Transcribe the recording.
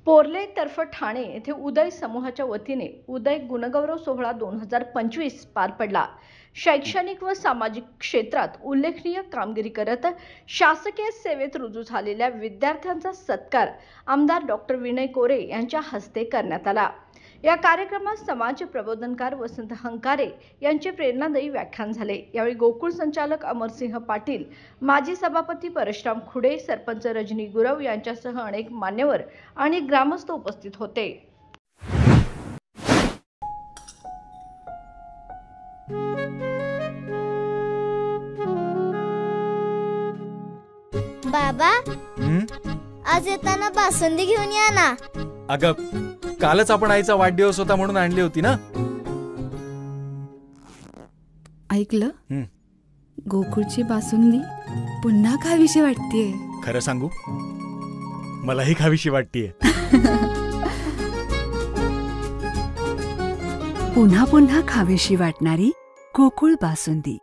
पोर्ले तर्फे ठाणे येथे उदय समूहाच्या वतीने उदय गुणगौरव सोहळा 2025 पार पडला। शैक्षणिक व सामाजिक क्षेत्रात उल्लेखनीय कामगिरी करत शासकीय सेवेत रुजू झालेल्या विद्यार्थ्यांचा सत्कार आमदार डॉक्टर विनय कोरे यांच्या हस्ते करण्यात आला। या कार्यक्रमात समाज प्रबोधनकार वसंत हंकारे यांचे प्रेरणादायी व्याख्यान झाले। यावेळी गोकुळ संचालक अमरसिंह पाटील, माजी सभापती परशुराम खुडे, सरपंच रजनी गुरव यांच्यासह अनेक मान्यवर आणि ग्रामस्थ उपस्थित होते। बाबा, आज येताना बासुंदी घेऊन या ना। अगं, कालच आपण आईचा वाढदिवस होता म्हणून आणली होती ना। ऐकलं, गोकुळची बासुंदी पुन्हा खावीशी वाटतेय। खरं सांगू, मलाही खावीशी वाटतेय। पुन्हा पुन्हा खावीशी वाटणारी गोकुळ बासुंदी।